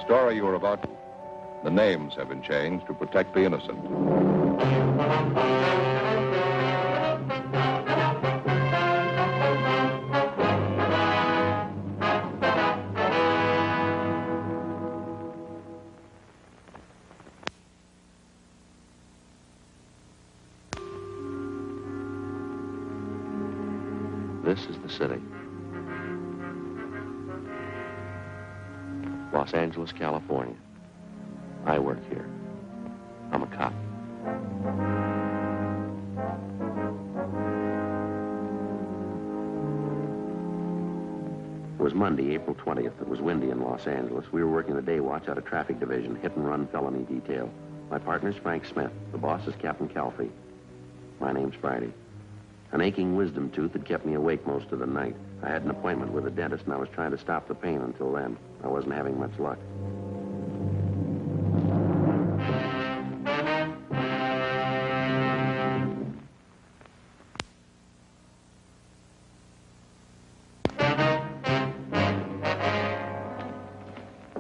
story you are about, the names have been changed to protect the innocent. This is the city. Los Angeles, California. I work here. I'm a cop. It was Monday, April 20th. It was windy in Los Angeles. We were working the day watch out of traffic division, hit and run felony detail. My partner's Frank Smith. The boss is Captain Calfee. My name's Friday. An aching wisdom tooth had kept me awake most of the night. I had an appointment with a dentist, and I was trying to stop the pain until then. I wasn't having much luck.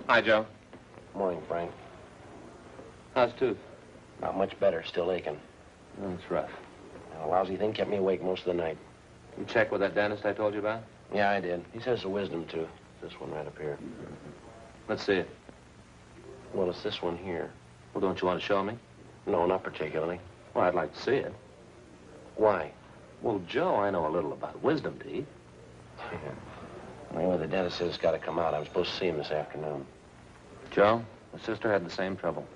Hi, Joe. Morning, Frank. How's tooth? Not much better, still aching. Oh, it's rough. A lousy thing kept me awake most of the night. You checked with that dentist I told you about? Yeah, I did. He says it's a wisdom tooth. This one right up here. Let's see it. Well, it's this one here. Well, don't you want to show me? No, not particularly. Well, I'd like to see it. Why? Well, Joe, I know a little about wisdom teeth. Anyway, the dentist says it's got to come out. I'm supposed to see him this afternoon. Joe, my sister had the same trouble.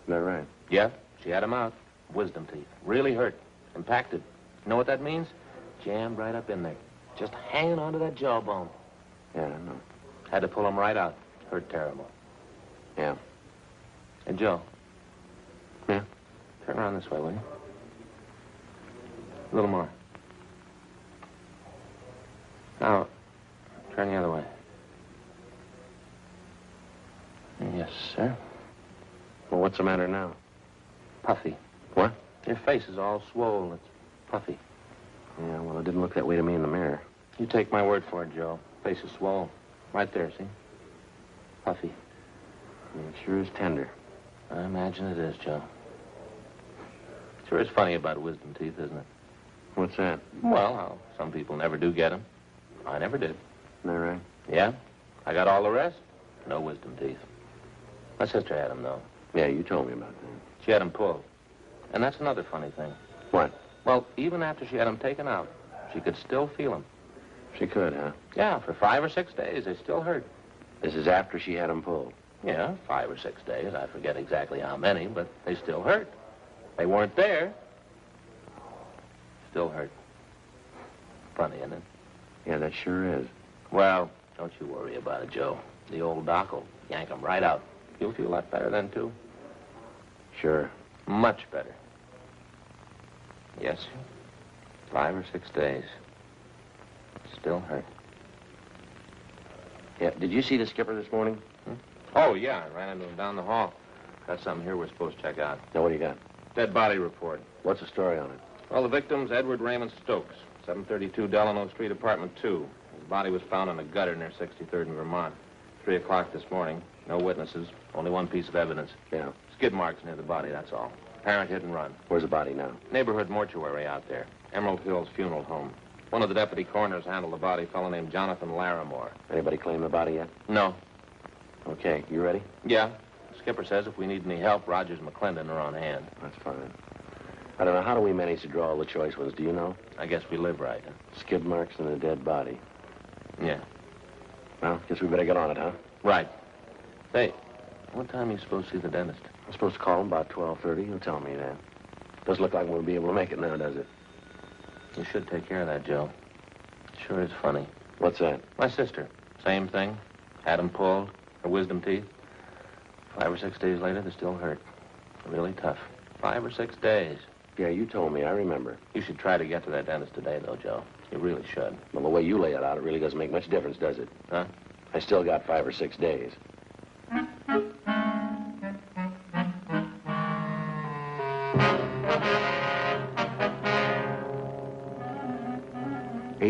Is that right? Yeah, she had them out. Wisdom teeth. Really hurt. Impacted. You know what that means? Jammed right up in there. Just hanging onto that jawbone. Yeah, I know. Had to pull them right out. Hurt terrible. Yeah. And Joe. Yeah? Turn around this way, will you? A little more. Now, turn the other way. Yes, sir. Well, what's the matter now? Puffy. What? Your face is all swollen. It's puffy. Yeah, well, it didn't look that way to me in the mirror. You take my word for it, Joe. Face is swollen. Right there, see? Puffy. Yeah, it sure is tender. I imagine it is, Joe. Sure is funny about wisdom teeth, isn't it? What's that? Well, how some people never do get them. I never did. Isn't that right? Yeah? I got all the rest. No wisdom teeth. My sister had them, though. Yeah, you told me about that. She had them pulled. And that's another funny thing. What? Well, even after she had them taken out, she could still feel them. She could, huh? Yeah, for 5 or 6 days, they still hurt. This is after she had them pulled. Yeah, 5 or 6 days. I forget exactly how many, but they still hurt. They weren't there. Still hurt. Funny, isn't it? Yeah, that sure is. Well, don't you worry about it, Joe. The old doc will yank them right out. You'll feel a lot better then, too. Sure. Much better. Yes, sir. 5 or 6 days. Still hurt. Yeah, did you see the skipper this morning? Oh, yeah, I ran into him down the hall. Got something here we're supposed to check out. Now, what do you got? Dead body report. What's the story on it? Well, the victim's Edward Raymond Stokes, 732 Delano Street, apartment 2. His body was found in a gutter near 63rd and Vermont. 3 o'clock this morning. No witnesses. Only one piece of evidence. Yeah. Skid marks near the body, that's all. Apparent hit and run. Where's the body now? Neighborhood mortuary out there. Emerald Hills Funeral Home. One of the deputy coroners handled the body, a fellow named Jonathan Larimore. Anybody claim the body yet? No. Okay, you ready? Yeah. The skipper says if we need any help, Rogers and McClendon are on hand. That's fine. I don't know, how do we manage to draw all the choice ones? Do you know? I guess we live right. Huh? Skid marks and a dead body. Yeah. Well, guess we better get on it, huh? Right. Hey, what time are you supposed to see the dentist? I'm supposed to call him about 12:30. He'll tell me that. Doesn't look like we'll be able to make it now, does it? You should take care of that, Joe. Sure is funny. What's that? My sister. Same thing. Had them pulled. Her wisdom teeth. 5 or 6 days later, they still hurt. Really tough. 5 or 6 days. Yeah, you told me. I remember. You should try to get to that dentist today, though, Joe. You really should. Well, the way you lay it out, it really doesn't make much difference, does it? Huh? I still got 5 or 6 days.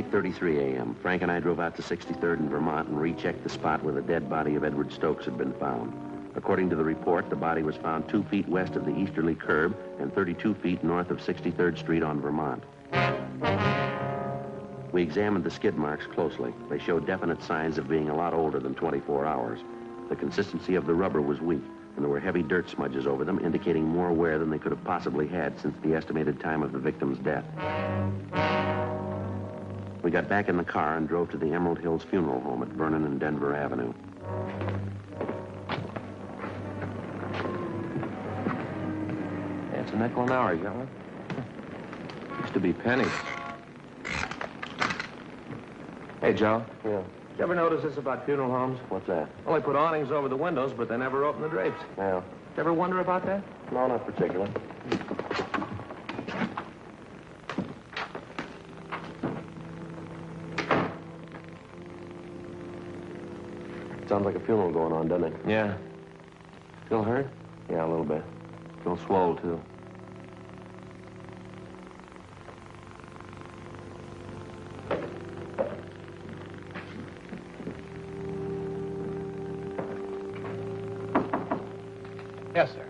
8:33 a.m. Frank and I drove out to 63rd and Vermont and rechecked the spot where the dead body of Edward Stokes had been found. According to the report, the body was found 2 feet west of the easterly curb and 32 feet north of 63rd Street on Vermont. We examined the skid marks closely. They showed definite signs of being a lot older than 24 hours. The consistency of the rubber was weak, and there were heavy dirt smudges over them, indicating more wear than they could have possibly had since the estimated time of the victim's death. We got back in the car and drove to the Emerald Hills Funeral Home at Vernon and Denver Avenue. Yeah, it's a nickel an hour, you got one? Used to be pennies. Hey, Joe. Yeah. Did you ever notice this about funeral homes? What's that? Well, they put awnings over the windows, but they never open the drapes. Yeah. Did you ever wonder about that? No, not particularly. Sounds like a funeral going on, doesn't it? Yeah. Still hurt? Yeah, a little bit. Still swole, too. Yes, sir.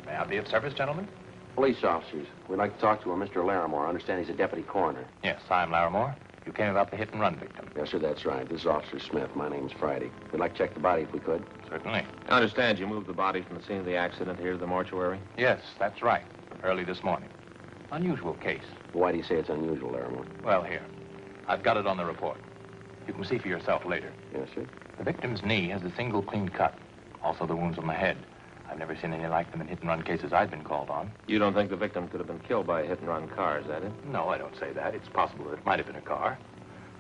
May I be of service, gentlemen? Police officers. We'd like to talk to a Mr. Larimore. I understand he's a deputy coroner. Yes, I'm Larimore. You came about the hit-and-run victim. Yes, sir, that's right. This is Officer Smith. My name's Friday. We'd like to check the body if we could. Certainly. I understand you moved the body from the scene of the accident here to the mortuary? Yes, that's right. Early this morning. Unusual case. Why do you say it's unusual, Larimore? Well, here. I've got it on the report. You can see for yourself later. Yes, sir. The victim's knee has a single clean cut. Also the wounds on the head. I've never seen any like them in hit-and-run cases I've been called on. You don't think the victim could have been killed by a hit-and-run car, is that it? No, I don't say that. It's possible that it might have been a car.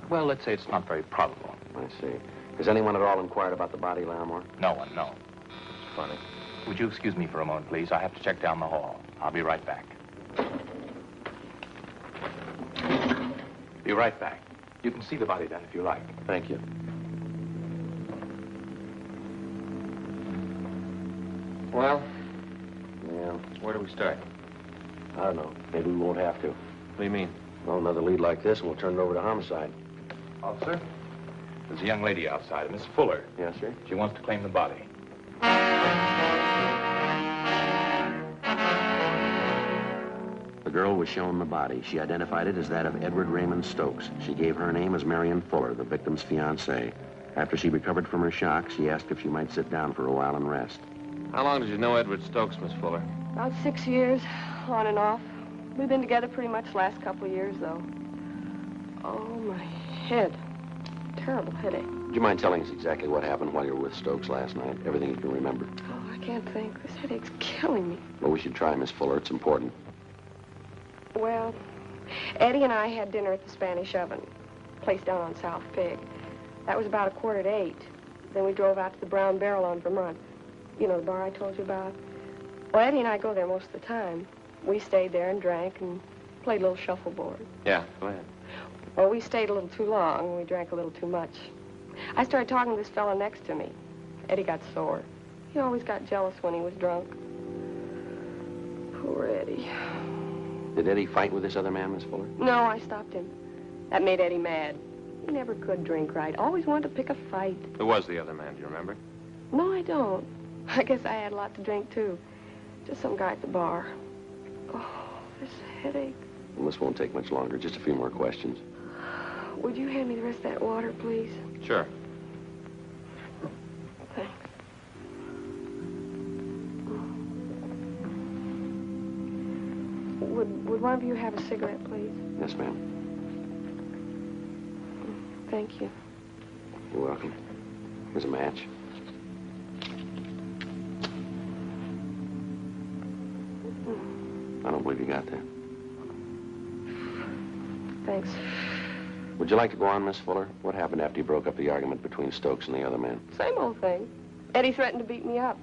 Well, let's say it's not very probable. I see. Has anyone at all inquired about the body, Larimore? No one, no. Funny. Would you excuse me for a moment, please? I have to check down the hall. I'll be right back. Be right back. You can see the body then, if you like. Thank you. Well, Yeah, where do we start? I don't know. Maybe we won't have to. What do you mean? Well, another lead like this, and we'll turn it over to homicide. Officer, there's a young lady outside, Miss Fuller. Yes, sir? She wants to claim the body. The girl was shown the body. She identified it as that of Edward Raymond Stokes. She gave her name as Marion Fuller, the victim's fiancée. After she recovered from her shock, she asked if she might sit down for a while and rest. How long did you know Edward Stokes, Miss Fuller? About 6 years, on and off. We've been together pretty much the last couple of years, though. Oh, my head. Terrible headache. Would you mind telling us exactly what happened while you were with Stokes last night? Everything you can remember. Oh, I can't think. This headache's killing me. Well, we should try, Miss Fuller. It's important. Well, Eddie and I had dinner at the Spanish Oven, place down on South Pig. That was about 7:45. Then we drove out to the Brown Barrel on Vermont. You know, the bar I told you about? Well, Eddie and I go there most of the time. We stayed there and drank and played a little shuffleboard. Yeah, go ahead. Well, we stayed a little too long and we drank a little too much. I started talking to this fellow next to me. Eddie got sore. He always got jealous when he was drunk. Poor Eddie. Did Eddie fight with this other man, Miss Fuller? No, I stopped him. That made Eddie mad. He never could drink right. Always wanted to pick a fight. Who was the other man, do you remember? No, I don't. I guess I had a lot to drink, too. Just some guy at the bar. Oh, this headache. Well, this won't take much longer. Just a few more questions. Would you hand me the rest of that water, please? Sure. Thanks. Would one of you have a cigarette, please? Yes, ma'am. Thank you. You're welcome. Here's a match. I don't believe you got that. Thanks. Would you like to go on, Miss Fuller? What happened after you broke up the argument between Stokes and the other man? Same old thing. Eddie threatened to beat me up.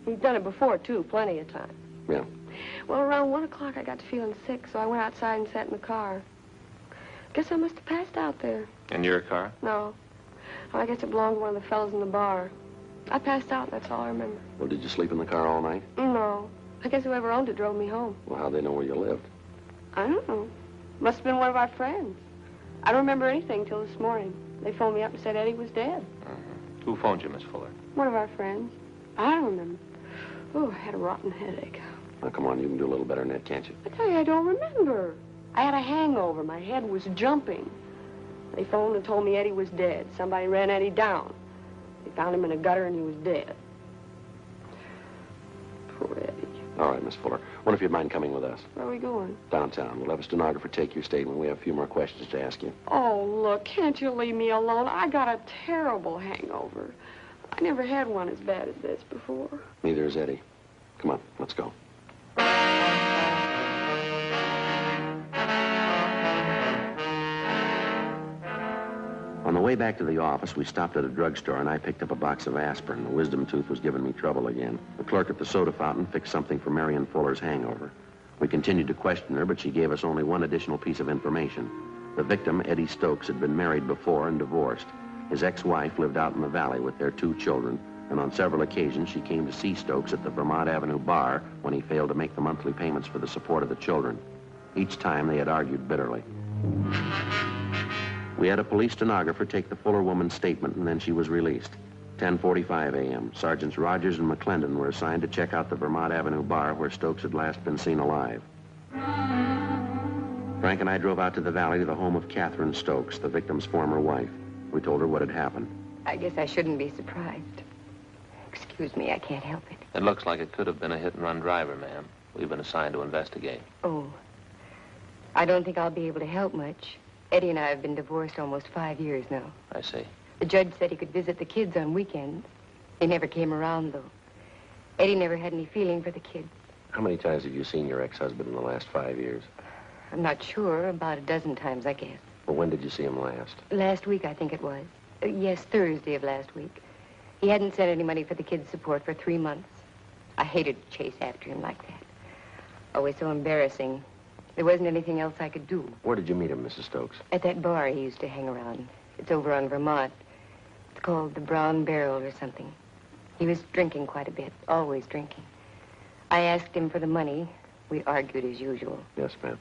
He'd done it before, too, plenty of time. Yeah. Well, around 1 o'clock, I got to feeling sick, so I went outside and sat in the car. Guess I must have passed out there. In your car? No. I guess it belonged to one of the fellows in the bar. I passed out, and that's all I remember. Well, did you sleep in the car all night? No. I guess whoever owned it drove me home. Well, how'd they know where you lived? I don't know. Must have been one of our friends. I don't remember anything till this morning. They phoned me up and said Eddie was dead. Who phoned you, Miss Fuller? One of our friends. I don't remember. Oh, I had a rotten headache. Now, come on, you can do a little better than that, can't you? I tell you, I don't remember. I had a hangover. My head was jumping. They phoned and told me Eddie was dead. Somebody ran Eddie down. They found him in a gutter and he was dead. Poor Eddie. All right, Miss Fuller. Wonder if you'd mind coming with us. Where are we going? Downtown. We'll have a stenographer take your statement. We have a few more questions to ask you. Oh, look, can't you leave me alone? I got a terrible hangover. I never had one as bad as this before. Neither has Eddie. Come on, let's go. On the way back to the office, we stopped at a drugstore, and I picked up a box of aspirin. The wisdom tooth was giving me trouble again. The clerk at the soda fountain fixed something for Marion Fuller's hangover. We continued to question her, but she gave us only one additional piece of information. The victim, Eddie Stokes, had been married before and divorced. His ex-wife lived out in the valley with their 2 children, and on several occasions she came to see Stokes at the Vermont Avenue bar when he failed to make the monthly payments for the support of the children. Each time they had argued bitterly. We had a police stenographer take the Fuller woman's statement, and then she was released. 10:45 a.m. Sergeants Rogers and McClendon were assigned to check out the Vermont Avenue bar where Stokes had last been seen alive. Frank and I drove out to the valley to the home of Catherine Stokes, the victim's former wife. We told her what had happened. I guess I shouldn't be surprised. Excuse me, I can't help it. It looks like it could have been a hit-and-run driver, ma'am. We've been assigned to investigate. Oh, I don't think I'll be able to help much. Eddie and I have been divorced almost 5 years now. I see. The judge said he could visit the kids on weekends. He never came around, though. Eddie never had any feeling for the kids. How many times have you seen your ex-husband in the last 5 years? I'm not sure. About a dozen times, I guess. Well, when did you see him last? Last week, I think it was. Yes, Thursday of last week. He hadn't sent any money for the kids' support for 3 months. I hated to chase after him like that. Always so embarrassing. There wasn't anything else I could do. Where did you meet him, Mrs. Stokes? At that bar he used to hang around. It's over on Vermont. It's called the Brown Barrel or something. He was drinking quite a bit, always drinking. I asked him for the money. We argued as usual. Yes, ma'am.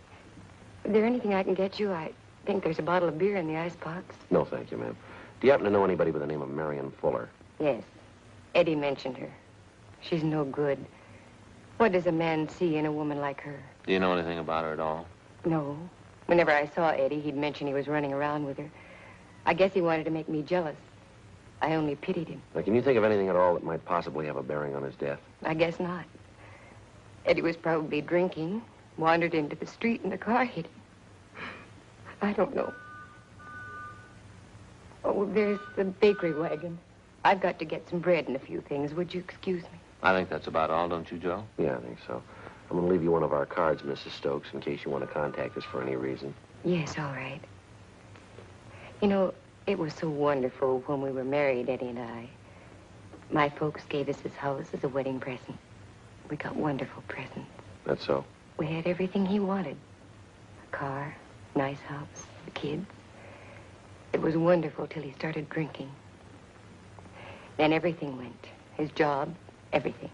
Is there anything I can get you? I think there's a bottle of beer in the icebox. No, thank you, ma'am. Do you happen to know anybody by the name of Marion Fuller? Yes. Eddie mentioned her. She's no good. What does a man see in a woman like her? Do you know anything about her at all? No. Whenever I saw Eddie, he'd mention he was running around with her. I guess he wanted to make me jealous. I only pitied him. Now, can you think of anything at all that might possibly have a bearing on his death? I guess not. Eddie was probably drinking, wandered into the street, and the car hit him. I don't know. Oh, there's the bakery wagon. I've got to get some bread and a few things. Would you excuse me? I think that's about all, don't you, Joe? Yeah, I think so. I'm going to leave you one of our cards, Mrs. Stokes, in case you want to contact us for any reason. Yes, all right. You know, it was so wonderful when we were married, Eddie and I. My folks gave us this house as a wedding present. We got wonderful presents. That's so? We had everything he wanted. A car, nice house, the kids. It was wonderful till he started drinking. Then everything went. His job, everything.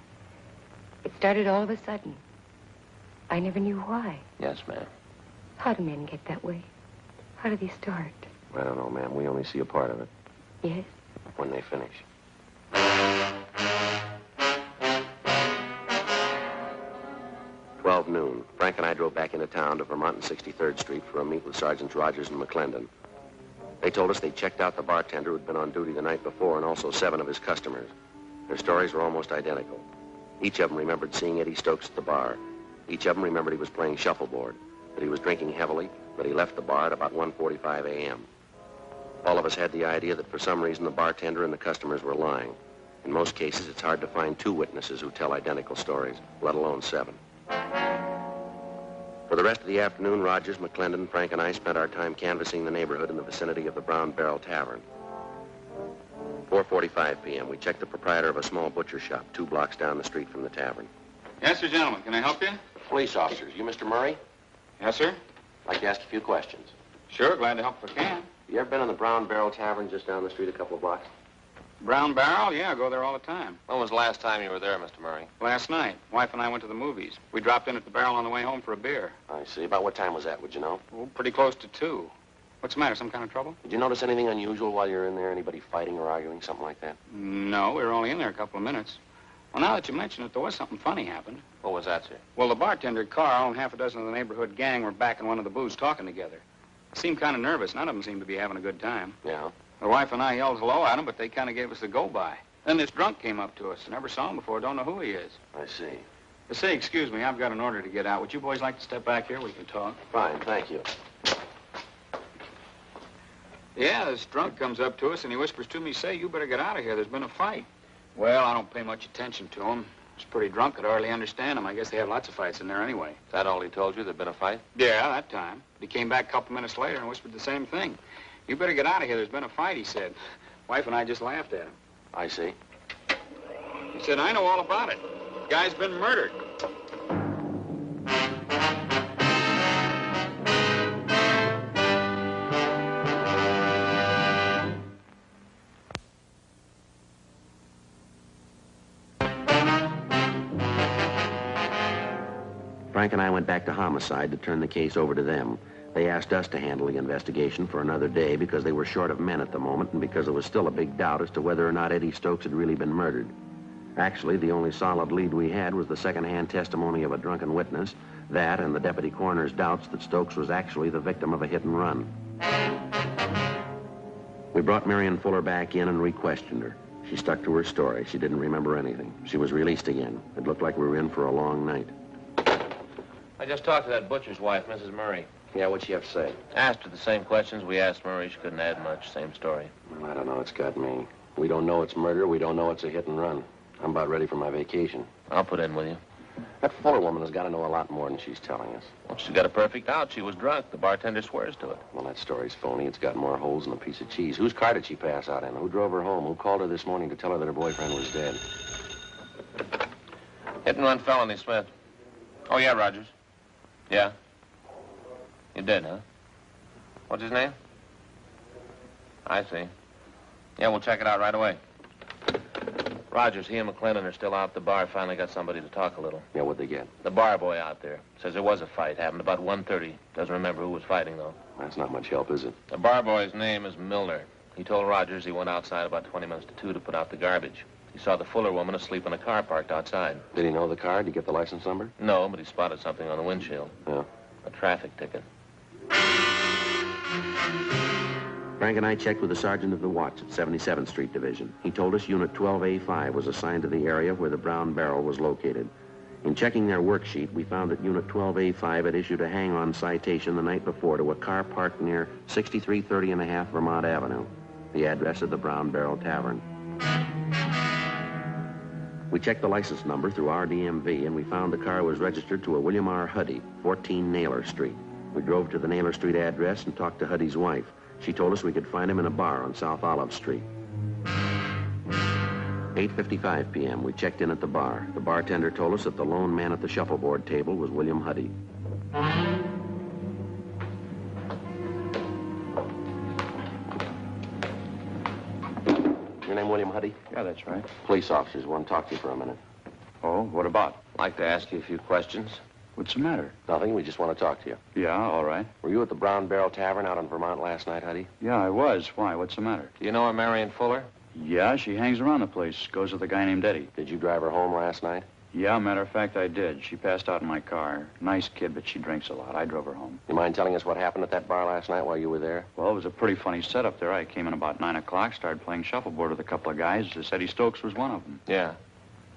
It started all of a sudden. I never knew why. Yes, ma'am. How do men get that way? How do they start? I don't know, ma'am. We only see a part of it. Yes? When they finish. 12 noon. Frank and I drove back into town to Vermont and 63rd Street for a meet with Sergeants Rogers and McClendon. They told us they'd checked out the bartender who'd been on duty the night before and also 7 of his customers. Their stories were almost identical. Each of them remembered seeing Eddie Stokes at the bar. Each of them remembered he was playing shuffleboard, that he was drinking heavily, that he left the bar at about 1:45 a.m. All of us had the idea that for some reason the bartender and the customers were lying. In most cases, it's hard to find 2 witnesses who tell identical stories, let alone 7. For the rest of the afternoon, Rogers, McClendon, Frank, and I spent our time canvassing the neighborhood in the vicinity of the Brown Barrel Tavern. 4:45 p.m., we checked the proprietor of a small butcher shop 2 blocks down the street from the tavern. Yes, sir, gentlemen. Can I help you? Police officers, you Mr. Murray? Yes, sir. I'd like to ask a few questions. Sure, glad to help if I can. You ever been in the Brown Barrel Tavern just down the street a couple of blocks? Brown Barrel? Yeah, I go there all the time. When was the last time you were there, Mr. Murray? Last night, wife and I went to the movies. We dropped in at the Barrel on the way home for a beer. I see. About what time was that, would you know? Oh, pretty close to 2. What's the matter? Some kind of trouble? Did you notice anything unusual while you were in there? Anybody fighting or arguing, something like that? No, we were only in there a couple of minutes. Well, now that you mention it, there was something funny happened. What was that, sir? Well, the bartender, Carl, and half a dozen of the neighborhood gang were back in one of the booths talking together. They seemed kind of nervous. None of them seemed to be having a good time. Yeah? The wife and I yelled hello at them, but they kind of gave us the go-by. Then this drunk came up to us. Never saw him before. Don't know who he is. I see. Say, excuse me, I've got an order to get out. Would you boys like to step back here? We can talk. Fine, thank you. Yeah, this drunk comes up to us and he whispers to me, say, you better get out of here. There's been a fight. Well, I don't pay much attention to him. He's pretty drunk. Could hardly understand him. I guess they have lots of fights in there anyway. Is that all he told you? There'd been a fight? Yeah, that time. But he came back a couple minutes later and whispered the same thing. You better get out of here. There's been a fight, he said. Wife and I just laughed at him. I see. He said, I know all about it. The guy's been murdered. Frank and I went back to homicide to turn the case over to them. They asked us to handle the investigation for another day because they were short of men at the moment and because there was still a big doubt as to whether or not Eddie Stokes had really been murdered. Actually, the only solid lead we had was the second-hand testimony of a drunken witness, that and the deputy coroner's doubts that Stokes was actually the victim of a hit and run. We brought Marion Fuller back in and re-questioned her. She stuck to her story. She didn't remember anything. She was released again. It looked like we were in for a long night. I just talked to that butcher's wife, Mrs. Murray. Yeah, what'd she have to say? Asked her the same questions we asked Murray. She couldn't add much. Same story. Well, I don't know. It's got me. We don't know it's murder. We don't know it's a hit and run. I'm about ready for my vacation. I'll put in with you. That Fuller woman has got to know a lot more than she's telling us. Well, she's got a perfect out. She was drunk. The bartender swears to it. Well, that story's phony. It's got more holes than a piece of cheese. Whose car did she pass out in? Who drove her home? Who called her this morning to tell her that her boyfriend was dead? Hit and run felony, Smith. Oh, yeah, Rogers. Yeah? You did, huh? What's his name? I see. Yeah, we'll check it out right away. Rogers, he and McClellan are still out at the bar. Finally got somebody to talk a little. Yeah, what'd they get? The bar boy out there. Says there was a fight. Happened about 1:30. Doesn't remember who was fighting, though. That's not much help, is it? The bar boy's name is Milner. He told Rogers he went outside about 20 minutes to 2 to put out the garbage. He saw the Fuller woman asleep in a car parked outside. Did he know the car? Did he get the license number? No, but he spotted something on the windshield. Yeah. A traffic ticket. Frank and I checked with the sergeant of the watch at 77th Street Division. He told us Unit 12A5 was assigned to the area where the Brown Barrel was located. In checking their worksheet, we found that Unit 12A5 had issued a hang-on citation the night before to a car parked near 6330.5 Vermont Avenue, the address of the Brown Barrel Tavern. We checked the license number through our DMV, and we found the car was registered to a William R. Huddy, 14 Naylor Street. We drove to the Naylor Street address and talked to Huddy's wife. She told us we could find him in a bar on South Olive Street. 8:55 p.m., we checked in at the bar. The bartender told us that the lone man at the shuffleboard table was William Huddy. Your name William Huddy? Yeah, that's right. Police officers want to talk to you for a minute. Oh, what about? I'd like to ask you a few questions. What's the matter? Nothing, we just want to talk to you. Yeah, all right. Were you at the Brown Barrel Tavern out in Vermont last night, Huddy? Yeah, I was. Why? What's the matter? Do you know her, Marion Fuller? Yeah, she hangs around the place. Goes with a guy named Eddie. Did you drive her home last night? Yeah, matter of fact, I did. She passed out in my car. Nice kid, but she drinks a lot. I drove her home. You mind telling us what happened at that bar last night while you were there? Well, it was a pretty funny setup there. I came in about 9 o'clock, started playing shuffleboard with a couple of guys. Eddie Stokes was one of them. Yeah.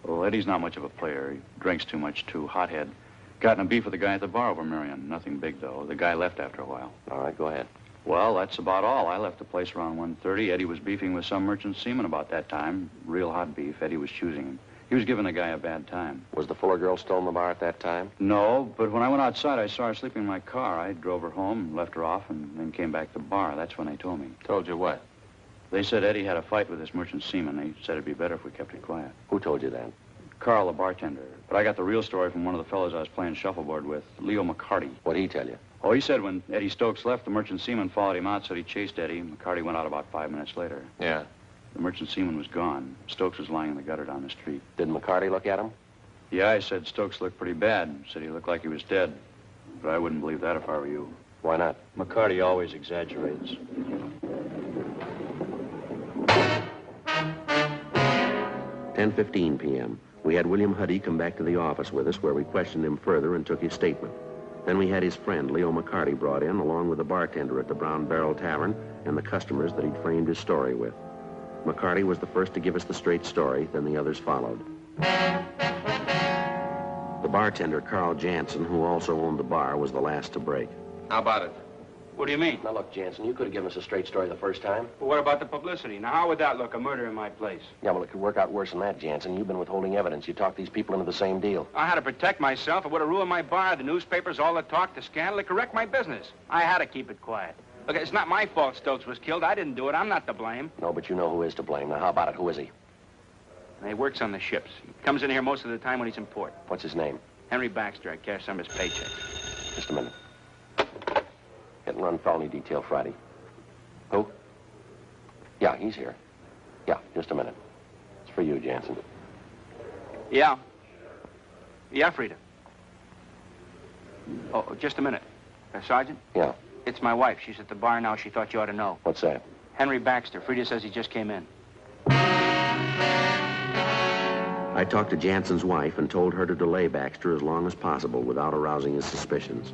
Well, Eddie's not much of a player. He drinks too much, too. Hothead. Got in a beef with the guy at the bar over Marion. Nothing big, though. The guy left after a while. All right, go ahead. Well, that's about all. I left the place around 1:30. Eddie was beefing with some merchant seaman about that time. Real hot beef. Eddie was choosing him. He was giving the guy a bad time. Was the Fuller girl still in the bar at that time? No, but when I went outside, I saw her sleeping in my car. I drove her home, left her off, and then came back to the bar. That's when they told me. Told you what? They said Eddie had a fight with this merchant seaman. They said it'd be better if we kept it quiet. Who told you that? Carl, the bartender. But I got the real story from one of the fellows I was playing shuffleboard with, Leo McCarty. What'd he tell you? Oh, he said when Eddie Stokes left, the merchant seaman followed him out, said he chased Eddie. McCarty went out about 5 minutes later. Yeah. The merchant seaman was gone. Stokes was lying in the gutter down the street. Did McCarty look at him? Yeah, I said Stokes looked pretty bad. Said he looked like he was dead. But I wouldn't believe that if I were you. Why not? McCarty always exaggerates. 10:15 p.m. We had William Huddy come back to the office with us, where we questioned him further and took his statement. Then we had his friend, Leo McCarty, brought in, along with the bartender at the Brown Barrel Tavern and the customers that he'd framed his story with. McCarty was the first to give us the straight story, then the others followed. The bartender, Carl Jansen, who also owned the bar, was the last to break. How about it? What do you mean? Now, look, Jansen, you could have given us a straight story the first time. Well, what about the publicity? Now, how would that look, a murder in my place? Yeah, well, it could work out worse than that, Jansen. You've been withholding evidence. You talked these people into the same deal. I had to protect myself. It would have ruined my bar, the newspapers, all the talk, the scandal. It could wreck my business. I had to keep it quiet. Look, it's not my fault Stokes was killed. I didn't do it. I'm not to blame. No, but you know who is to blame. Now, how about it? Who is he? And he works on the ships. He comes in here most of the time when he's in port. What's his name? Henry Baxter. I cash some of his paychecks. Just a minute. Hit and run felony detail Friday. Who? Yeah, he's here. Yeah, just a minute. It's for you, Jansen. Yeah. Yeah, Frida. Oh, just a minute. Sergeant? Yeah. It's my wife. She's at the bar now. She thought you ought to know. What's that? Henry Baxter. Frida says he just came in. I talked to Jansen's wife and told her to delay Baxter as long as possible without arousing his suspicions.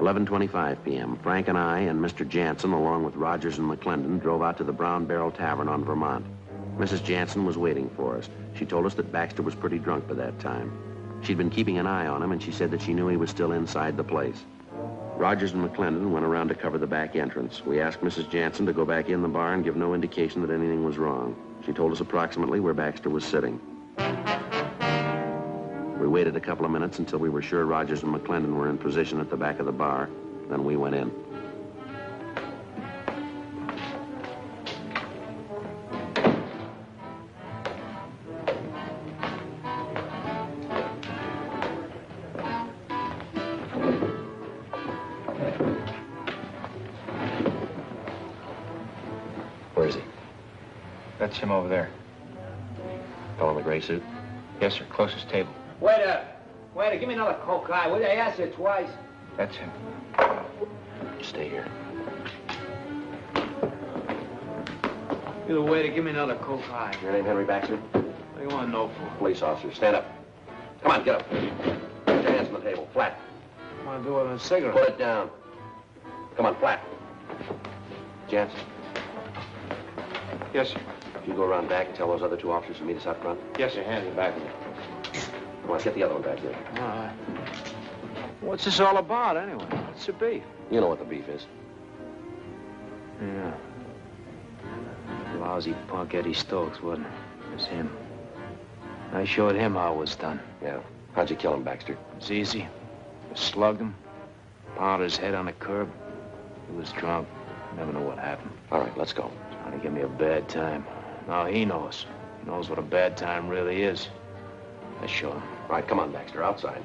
11:25 p.m. Frank and I and Mr. Jansen, along with Rogers and McClendon, drove out to the Brown Barrel Tavern on Vermont. Mrs. Jansen was waiting for us. She told us that Baxter was pretty drunk by that time. She'd been keeping an eye on him, and she said that she knew he was still inside the place. Rogers and McClendon went around to cover the back entrance. We asked Mrs. Jansen to go back in the bar and give no indication that anything was wrong. She told us approximately where Baxter was sitting. We waited a couple of minutes until we were sure Rogers and McClendon were in position at the back of the bar. Then we went in. Where is he? That's him over there. Fellow in the gray suit? Yes, sir. Closest table. Waiter, give me another Coke High. Would I ask you twice? That's him. Stay here. You're the waiter, give me another Coke High. Your name Henry Baxter? What do you want to know for? Police officer. Stand up. Come on, get up. Put your hands on the table. Flat. I want to do it with a cigarette. Put it down. Come on, flat. Jansen, Yes, sir. you go around back and tell those other two officers to meet us out front. Yes, sir. Hand it back. Come on, get the other one back there. All right. What's this all about, anyway? What's the beef? You know what the beef is. Yeah. Lousy punk Eddie Stokes, wasn't it? It was him. I showed him how it was done. Yeah. How'd you kill him, Baxter? It was easy. I slugged him, pounded his head on the curb. He was drunk. Never know what happened. All right, let's go. Trying to give me a bad time. Now he knows. He knows what a bad time really is. I show him. All right, come on, Baxter, outside.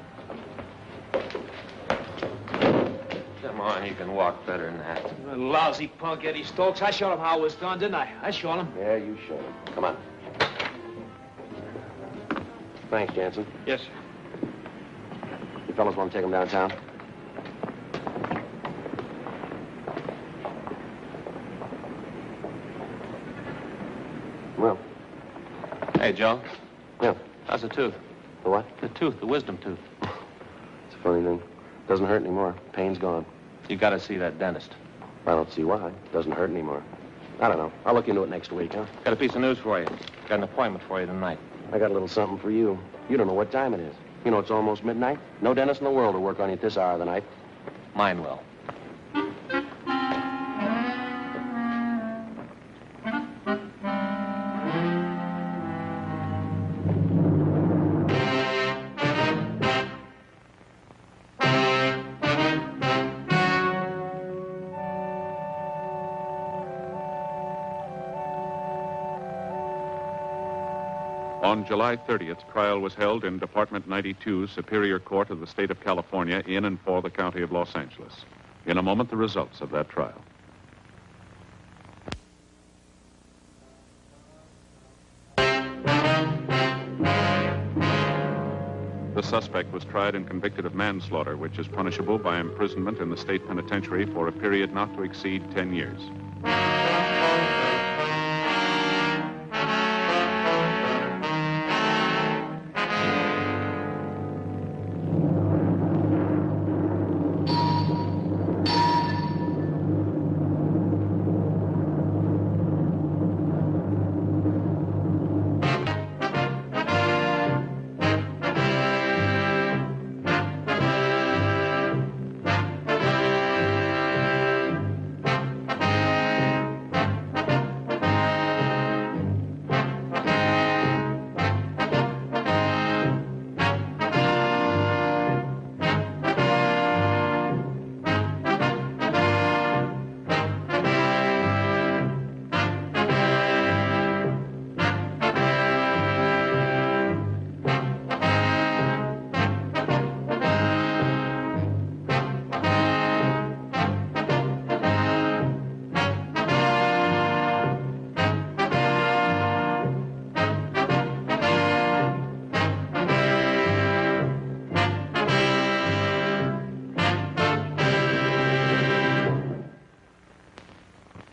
Come on, you can walk better than that. You lousy punk Eddie Stokes. I showed him how it was done, didn't I? I showed him. Yeah, you showed him. Come on. Thanks, Jansen. Yes, sir. You fellas want to take him downtown? Well. Hey, Joe. Yeah. How's the tooth? The what? The tooth, the wisdom tooth. It's a funny thing. Doesn't hurt anymore. Pain's gone. You gotta see that dentist. I don't see why. Doesn't hurt anymore. I don't know. I'll look into it next week, huh? Got a piece of news for you. Got an appointment for you tonight. I got a little something for you. You don't know what time it is. You know it's almost midnight. No dentist in the world will work on you at this hour of the night. Mine will. On July 30th, trial was held in Department 92, Superior Court of the State of California, in and for the County of Los Angeles. In a moment, the results of that trial. The suspect was tried and convicted of manslaughter, which is punishable by imprisonment in the state penitentiary for a period not to exceed 10 years.